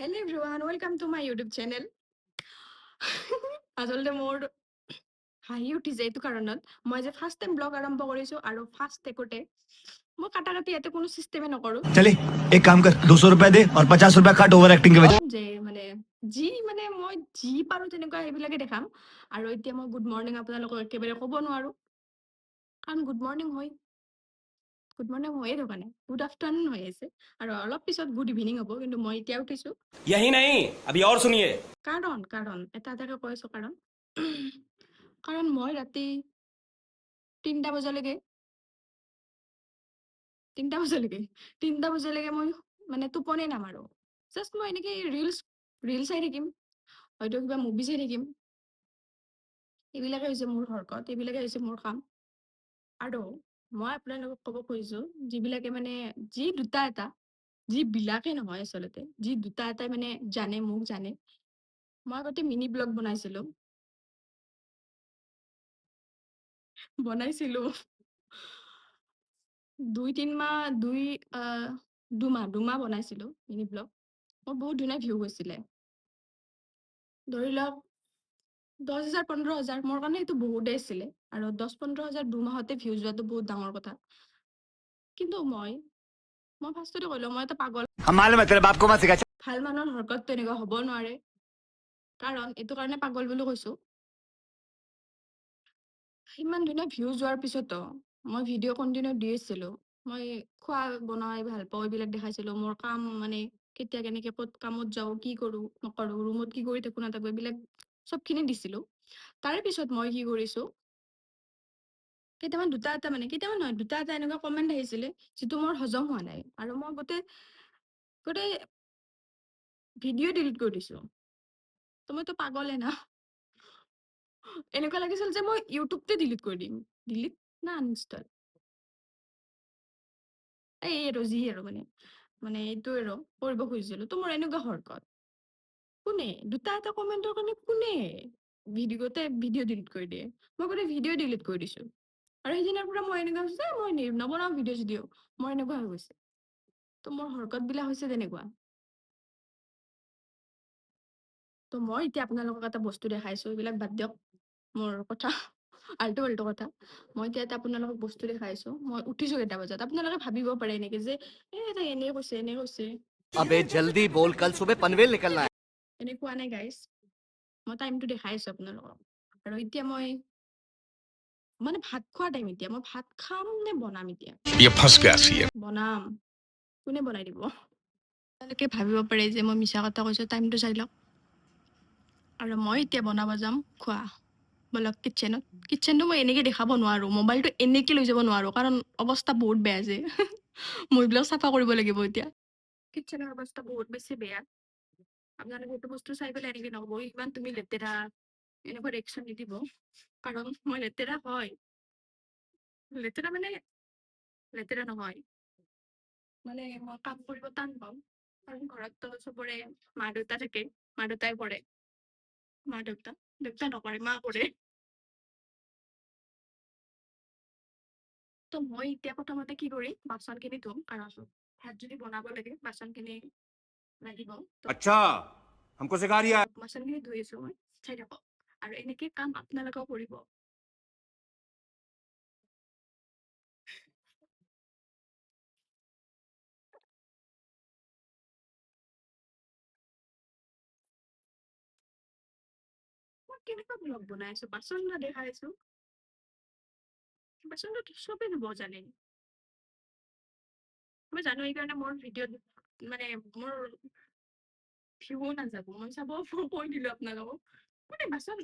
Hello everyone, welcome to my YouTube channel. আচলতে মোৰ হাঁহি উঠিছে এইটো কাৰণত মই যে ফাৰ্ষ্ট টাইম ব্লগ আৰম্ভ কৰিছো আৰু ফাৰ্ষ্ট টেকতে মই কাটা কাটি ইয়াতে কোনো চিষ্টেমে নকৰো चले एक काम कर 200 रुपया दे और 50 रुपया काट ओवर एक्टिंग के वजह যে মই যি পাৰো তেনেকুৱা এইবিলাকে দেখাম আৰু এতিয়া মই গুড মৰ্ণিং আপোনালোকক একেবাৰে ক'ব নোৱাৰো কাৰণ গুড মৰ্ণিং হৈয়ে থকা নাই গুড আফটাৰনুন হৈ আছে আৰু অলপ পিছত গুড ইভিনিং হ'ব কিন্তু মই এতিয়া উঠিছো यही नहीं अभी और सुनिए কাৰণ এটা এটাকে কৈ আছো কাৰণ মই ৰাতি 3টা বজালৈকে 3টা বজালৈকে মই মানে টোপনি নামাৰো জাষ্ট মই এনেকে ৰিল চাই থাকিম হয়তো কিবা মুভি চাই থাকিম এইবিলাকে হৈছে মোৰ হৰকত এইবিলাকে হৈছে মোৰ কাম আৰু মই আপোনালোকক ক'ব খুজিছো যিবিলাকে মানে যিবিলাকে নহয় আচলতে যি দুটা এটাই মানে মোক জানে মই আগতে মিনি ব্লগ বনাইছিলো 2-3 মাহ 2 দুমাহ বনাইছিলো মিনি ব্লগ মোৰ বহুত ধুনীয়া ভিউ গৈছিলে ধৰি লওক 10,000 15,000 মোৰ কাৰণে এইটো বহুতেই আছিলে আৰু 10-15,000 দুমাহতে ভিউ যোৱাটো বহুত ডাঙৰ কথা কিন্তু মই ফাৰ্ষ্টতে ক'লো মই এটা পাগল हम मालूम है तेरे बाप को मत सिखा ভাল মানুহৰ হৰকত তেনেকুৱা হ'ব নোৱাৰে কাৰণ এইটো কাৰণে পাগল বুলি কৈছো ইমান ধুনীয়া ভিউ যোৱাৰ পিছতো মই ভিডিঅ' কণ্টিনিউ দি আছিলো মই খোৱা বনাই ভাল পাওঁ এইবিলাক দেখাইছিলো মোৰ কাম মানে কেতিয়া কেনেকে ক'ত কামত যাওঁ কি কৰো নকৰো ৰুমত কি কৰি থাকো নাথাকো এইবিলাক চবখিনি দিছিলো তাৰে পিছত মই কি কৰিছো কেইটামান নহয় দুটা এটা এনেকুৱা কমেণ্ট আহিছিলে যিটো মোৰ হজম হোৱা নাই আৰু মই গোটেই ভিডিঅ' ডিলিট কৰি দিছো তো মইতো পাগলে না এনেকুৱা লাগিছিল যে মই ইউটিউবতে ডিলিট কৰি দিম ডিলিট না আনইনষ্টল আৰু মানে এইটো আৰু কৰিব খুজিছিলো তো মোৰ এনেকুৱা হৰকত কোনে দুটা এটা কমেণ্টৰ কাৰণে কোনে ভিডিঅ' ডিলিট কৰি দিয়ে মই গোটেই ভিডিঅ' ডিলিট কৰি দিছো আৰু সেইদিনাৰ পৰা মই এনেকুৱা হৈছে যে মই নবনাও ভিডিঅ' মই এনেকুৱা হৈ গৈছে তো মোৰ হৰকত বিলাক হৈছে তেনেকুৱা তো মই এতিয়া আপোনালোকক এটা বস্তু দেখাইছো এইবিলাক বাদ দিয়ক মোৰ কথা আল্টু ফাল্টু কথা মই এতিয়া এটা আপোনালোকক বস্তু দেখাইছো মই উঠিছো কেইটা বজাত আপোনালোকে ভাবিব পাৰে এনেকে যে তাই এনে কৈছে अबे जल्दी बोल कल सुबह पनवेल निकलना है এনে কোৱা নাই গাইজ মই টাইমটো দেখাইছো আপোনালোকক আৰু এতিয়া মই মানে ভাত খোৱা টাইম এতিয়া মই ভাত খাম নে বনাম এতিয়া ये फंस गया सी है বনাম কোনে বনাই দিব তেওঁলোকে ভাবিব পাৰে যে মই মিছা কথা কৈছো টাইমটো চাই লওক আৰু মই এতিয়া বনাব যাম খোৱা বলক কিটচেনটো মই এনেকে দেখাব নোৱাৰো মোবাইলটো এনেকে লৈ যাব নোৱাৰো কাৰণ অৱস্থা বহুত বেয়া যে মই এইবিলাক চাফা কৰিব লাগিব এতিয়া কিটচেনৰ অৱস্থা বহুত বেছি বেয়া আপোনালোকে এইটো বস্তু চাই পেলাই এনেকে নক'ব ইমান তুমি লেতেৰা এনেকুৱা ৰিয়েকশ্যন নিদিব কাৰণ মই লেতেৰা হয় লেতেৰা মানে লেতেৰা নহয় মানে মই কাম কৰিব টান পাওঁ কাৰণ ঘৰততো চবৰে মা দেউতা থাকে মা দেউতাই কৰে দেউতা নকৰে মা কৰে তো মই এতিয়া প্ৰথমতে কি কৰিম বাচনখিনি ধুম কাৰণ ভাত যদি বনাব লাগে বাচনখিনি লাগিব अच्छा हमको सिखा रिया বাচনখিনি ধুই আছো মই চাই থাকক আৰু এনেকে কাম আপোনালোকেও কৰিব মই কেনেকুৱা ব্লগ বনাই আছো বাচন দেখাই আছো বাচনটো চবে ধুব জানে মই জানো এইকাৰণে মোৰ ভিডিঅ'ত মানে মোৰ ভিউ নাযাব মই চাব কৈ দিলো আপোনালোকক কোনে বাচন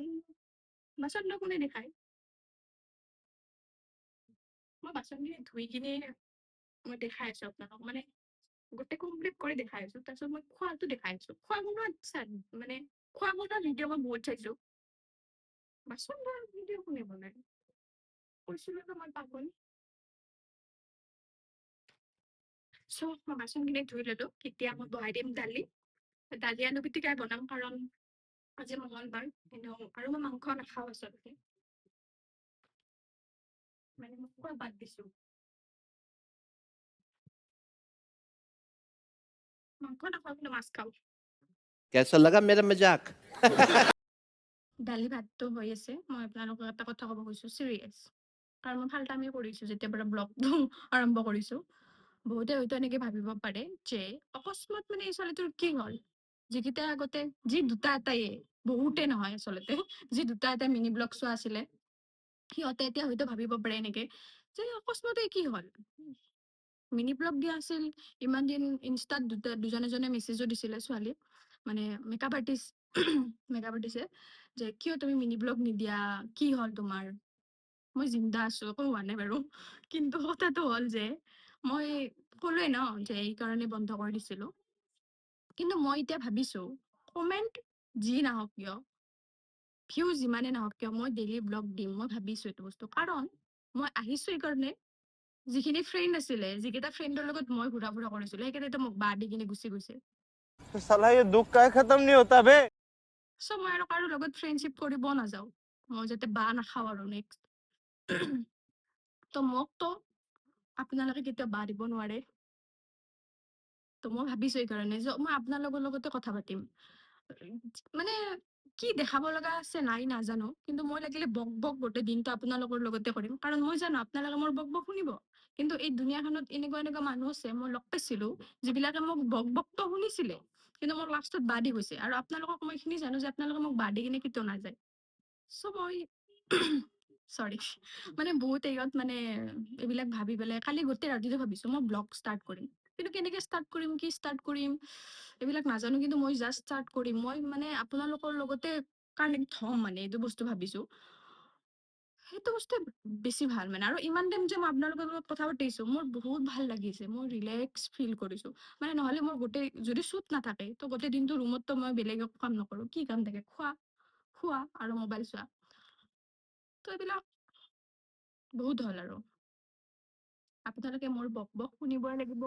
কোনে দেখায় মই বাচনখিনি ধুই কিনে মই দেখাই আছো আপোনালোকক মানে গোটেই কমপ্লিট কৰি দেখাই আছো তাৰপিছত মই খোৱাটো দেখাই আছো খোৱা বনোৱা ভিডিঅ' মই বহুত চাইছো বাচন ধোৱা ভিডিঅ' কোনে বনায় কৈছিলো ন মই পাগল চ' মই বাচনখিনি ধুই ললো এতিয়া মই বহাই দিম দালি আলু পিটিকাই বনাম কাৰণ আজি মঙলবাৰ আৰু মই মাংস নাখাওঁ আচলতে মানে মই খোৱা বাদ দিছো মাংস নাখাওঁ কিন্তু মাছ খাওঁ कैसा लगा मेरा मजाक? দালি ভাতটো হৈ আছে মই আপোনালোকক এটা কথা ক'ব গৈছোঁ চিৰিয়াছ কাৰণ মই ফাল্টামি কৰিছোঁ যেতিয়াৰ পৰা ব্লগটো আৰম্ভ কৰিছোঁ বহুতে হয়তো এনেকে ভাবিব পাৰে যে অকস্মাত মানে এই ছোৱালীটোৰ কি হ'ল যিকেইটা আগতে যি দুটা এটায়ে বহুতে নহয় আচলতে যি দুটা এটা মিনি ব্লগ চোৱা আছিলে সিহঁতে এতিয়া হয়তো ভাবিব পাৰে এনেকে যে অকস্মাতে কি হ'ল মিনি ব্লগ দিয়া আছিল ইমান দিন ইনষ্টাত দুজনে জনে মেছেজো দিছিলে ছোৱালী মানে মেকআপ আৰ্টিষ্ট মেকআপ আৰ্টিষ্টে যে কিয় তুমি মিনি ব্লগ নিদিয়া কি হ'ল তোমাৰ মই জিন্দা আছো একো হোৱা নাই বাৰু কিন্তু কথাটো হ'ল যে মই ক'লোৱে ন যে এই কাৰণে বন্ধ কৰি দিছিলো কিন্তু মই এতিয়া ভাবিছো কমেণ্ট যি নাহক কিয় ভিউ যিমানে নাহক কিয় মই ডেইলি ব্লগ দিম মই ভাবিছো এইটো বস্তু কাৰণ মই আহিছো এইকাৰণে যিখিনি ফ্ৰেণ্ড আছিলে যিকেইটা ফ্ৰেণ্ডৰ লগত মই ঘূৰা ফুৰা কৰিছিলো সেইকেইটা মোক বাদ দি কিনে গুচি গৈছে साला ये दुख का खत्म नहीं होता बे। চ' মই আৰু কাৰো লগত ফ্ৰেণ্ডশ্বিপ কৰিব নাযাওঁ মই যাতে বা নাখাওঁ আৰু নেক্সট তো মোকতো আপোনালোকে কেতিয়াও বা দিব নোৱাৰে তো মই ভাবিছো এইকাৰণে যে মই আপোনালোকৰ লগতে কথা পাতিম মানে কি দেখাব লগা আছে নাই নাজানো কিন্তু মই লাগিলে বক বক গোটেই দিনটো আপোনালোকৰ লগতে কৰিম কাৰণ মই জানো আপোনালোকে মোৰ বক বক শুনিব কিন্তু এই দুনিয়াখনত এনেকুৱা এনেকুৱা মানুহ আছে মই লগ পাইছিলো যিবিলাকে মোক বক বকটো শুনিছিলে কিন্তু মোৰ লাষ্টত বাদ দি গৈছে আৰু আপোনালোকক মই এইখিনি জানো যে আপোনালোকে মোক বাদ দি কিনে কেতিয়াও নাযায় চ' মই চৰি মানে বহুত এইত মানে এইবিলাক ভাবি পেলাই কালি গোটেই ৰাতিটো ভাবিছো মই ব্লগ ষ্টাৰ্ট কৰিম কিন্তু কেনেকে ষ্টাৰ্ট কৰিম কি ষ্টাৰ্ট কৰিম এইবিলাক নাজানো কিন্তু মই জাষ্ট ষ্টাৰ্ট কৰিম মই মানে আপোনালোকৰ লগতে কানেক্ট হ'ম মানে এইটো বস্তু ভাবিছো সেইটো বস্তু বেছি ভাল মানে আৰু ইমান টাইম যে মই আপোনালোকৰ লগত কথা পাতিছো মোৰ বহুত ভাল লাগিছে মই ৰিলেক্স ফিল কৰিছো মানে নহলে মোৰ গোটেই যদি শ্বুট নাথাকে তো গোটেই দিনটো ৰুমততো মই বেলেগ একো কাম নকৰো কি কাম থাকে খোৱা আৰু মোবাইল চোৱা তো এইবিলাক বহুত হ'ল আৰু আপোনালোকে মোৰ বক বক শুনিবই লাগিব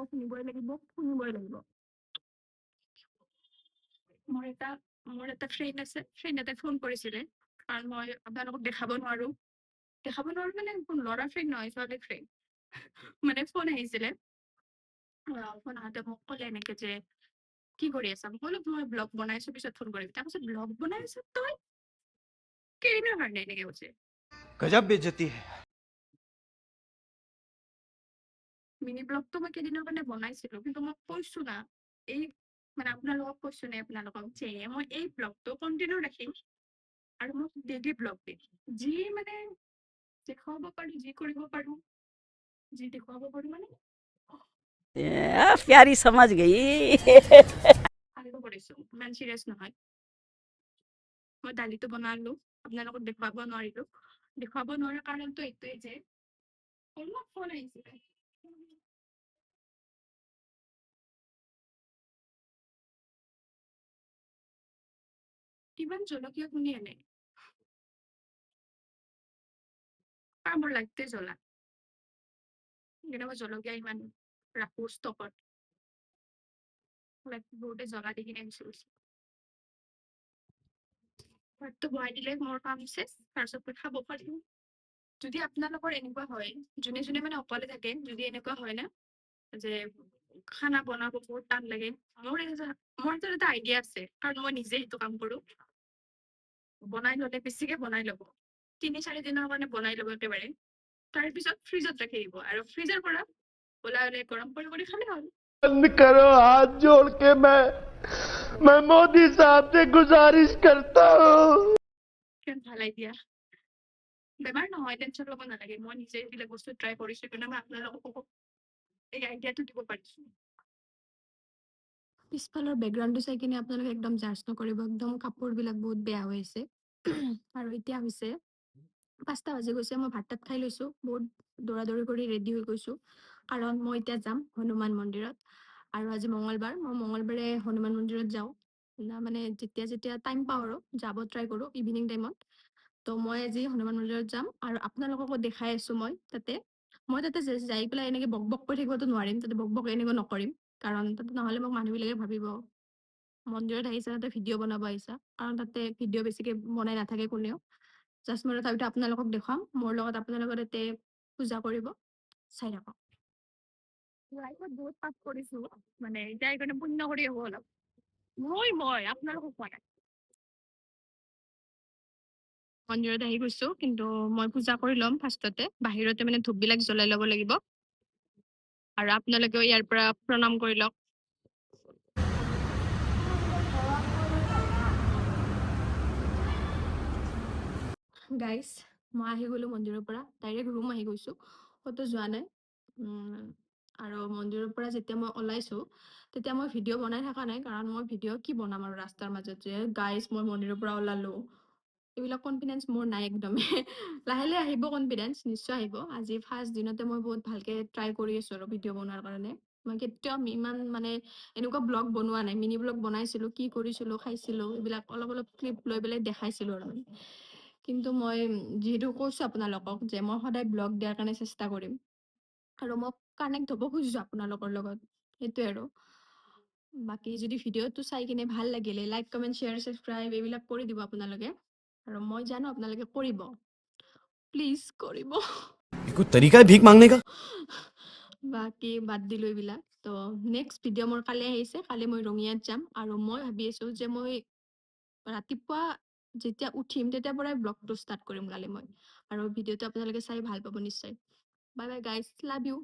মোৰ এটা ফ্ৰেণ্ড আছে ফ্ৰেণ্ড এটাই ফোন কৰিছিলে কাৰণ মই আপোনালোকক দেখাব নোৱাৰো মানে ল'ৰা ফ্ৰেণ্ড নহয় ছোৱালী ফ্ৰেণ্ড মানে ফোন আহিছিলে ফোন আহোঁতে মোক ক'লে এনেকে যে কি কৰি আছা মই ক'লো মই ব্লগ বনাইছো পিছত ফোন কৰিম তাৰপিছত ব্লগ বনাই আছো তই কেইদিনৰ কাৰণে এনেকে কৈছে गजब बेइज्जती है। মিনি ব্লগটো মই কেইদিনৰ কাৰণে বনাইছিলো কিন্তু মই কৈছো না এই মানে আপোনালোকক কৈছো নে আপোনালোকক যে মই এই ব্লগটো কণ্টিনিউ ৰাখিম আৰু মই ডেইলি ব্লগ দিম যি মানে দেখুৱাব পাৰো যি কৰিব পাৰো যি দেখুৱাব পাৰো মানে प्यारी समझ गई আৰম্ভ কৰিছো ইমান চিৰিয়াছ নহয় মই দালিটো বনালো আপোনালোকক দেখুৱাব নোৱাৰা কাৰণটো এইটোৱে যে অলপ ফোন আহিছিলে কিমান জলকীয়া শুনি আনে আৰু মোৰ লাগতে জ্বলা কিন্তু মই জলকীয়া ইমান ৰাখো ষ্টকত বহুতে জ্বলা দি কিনে গুচি গৈছে ভাতটো বহাই দিলে মোৰ কাম শেষ তাৰপিছত মই খাব পাৰিম যদি আপোনালোকৰ এনেকুৱা হয় যোনে যোনে মানে অকলে থাকে যদি এনেকুৱা হয় না যে খানা বনাব বহুত টান লাগে মোৰ এটা আইডিয়া আছে কাৰণ মই নিজে সেইটো কাম কৰো বনাই ললে বেছিকে বনাই ল'ব 3-4 দিনৰ কাৰণে বনাই ল'ব একেবাৰে তাৰপিছত ফ্ৰিজত ৰাখি দিব আৰু ফ্ৰিজৰ পৰা ওলাই গৰম কৰি খালে হ'ল बंद करो हाथ जोड़ के मैं मोदी साहब से गुजारिश करता हूँ। কিমান ভাল আইডিয়া বেমাৰ নহয় টেনচন ল'ব নালাগে মই নিজে এইবিলাক বস্তু ট্ৰাই কৰিছো কিন্তু মই আপোনালোকক এই আইডিয়াটো দিব পাৰিছো পিছফালৰ বেকগ্ৰাউণ্ডটো চাই কিনে আপোনালোকে একদম জাজ নকৰিব একদম কাপোৰবিলাক বহুত বেয়া হৈ আছে আৰু এতিয়া হৈছে 5টা বাজি গৈছে মই ভাত তাত খাই লৈছো বহুত দৌৰা কৰি ৰেডি হৈ গৈছো কাৰণ মই এতিয়া যাম হনুমান মন্দিৰত আৰু আজি মঙ্গলবাৰ মই মঙ্গলবাৰে হনুমান মন্দিৰত যাওঁ মানে যেতিয়া টাইম পাওঁ আৰু যাব ট্ৰাই কৰো ইভিনিং টাইমত তো মই আজি হনুমান মন্দিৰত যাম আৰু আপোনালোককো দেখাই আছো মই তাতে যাই পেলাই এনেকে বক বক কৰি থাকিবতো নোৱাৰিম তাতে বক বক এনেকৈ নকৰিম কাৰণ তাতে নহ'লে মোক মানুহবিলাকে ভাবিব মন্দিৰত আহিছা তাতে ভিডিঅ' বনাব আহিছা কাৰণ তাতে ভিডিঅ' বেছিকে বনাই নাথাকে কোনেও জাষ্ট মই তথাপিতো আপোনালোকক দেখুৱাম মোৰ লগত আপোনালোকে তাতে পূজা কৰিব চাই থাকক লাইফত বহুত পাপ কৰিছো মানে এতিয়া এইকাৰণে পুণ্য কৰি হ'ব অলপ মই আপোনালোকক কোৱা নাই। মন্দিৰত আহি গৈছো, কিন্তু মই পূজা কৰি ল'ম ফাৰ্ষ্টতে। বাহিৰতে মানে ধূপবিলাক জ্বলাই ল'ব লাগিব। আৰু আপোনালোকেও ইয়াৰ পৰা প্ৰণাম কৰি লওক। গাইজ, মই আহি গ'লো মন্দিৰৰ পৰা, ডাইৰেক্ট ৰুম আহি গৈছো, ক'তো যোৱা নাই। আৰু মন্দিৰৰ পৰা যেতিয়া মই ওলাইছো, তেতিয়া মই ভিডিঅ' বনাই থকা নাই, কাৰণ মই ভিডিঅ' কি বনাম আৰু ৰাস্তাৰ মাজত যে গাইজ মই মন্দিৰৰ পৰা ওলালো। এইবিলাক কনফিডেঞ্চ মোৰ নাই একদমেই। লাহে লাহে আহিব কনফিডেঞ্চ, নিশ্চয় আহিব। আজি ফাৰ্ষ্ট দিনতে মই বহুত ভালকে ট্ৰাই কৰি আছো আৰু ভিডিঅ' বনোৱাৰ কাৰণে। মই কেতিয়াও ইমান মানে এনেকুৱা ব্লগ বনোৱা নাই, মিনি ব্লগ বনাইছিলো, কি কৰিছিলো, খাইছিলো, এইবিলাক অলপ অলপ ক্লিপ লৈ পেলাই দেখাইছিলো আৰু মানে। কিন্তু মই যিহেতু কৈছো আপোনালোকক যে মই সদায় ব্লগ দিয়াৰ কাৰণে চেষ্টা কৰিম, আৰু মই কানেক্ট হ'ব খুজিছো আপোনালোকৰ লগত, সেইটোৱে আৰু। বাকী যদি ভিডিঅ'টো চাই কিনে ভাল লাগিলে লাইক কমেণ্ট শ্বেয়াৰ ছাবস্ক্ৰাইব এইবিলাক কৰি দিব আপোনালোকে, আৰু মই জানো আপোনালোকে কৰিব, প্লিজ কৰিব। कोई तरीका है भीख मांगने का? বাকী বাদ দিলো এইবিলাক। তো নেক্সট ভিডিঅ' মোৰ কালি আহিছে, কালি মই ৰঙিয়াত যাম, আৰু মই ভাবি আছো যে মই ৰাতিপুৱা যেতিয়া উঠিম তেতিয়াৰ পৰাই ব্লগটো ষ্টাৰ্ট কৰিম কালি মই। আৰু ভিডিঅ'টো আপোনালোকে চাই ভাল পাব নিশ্চয়। Bye bye guys, love you.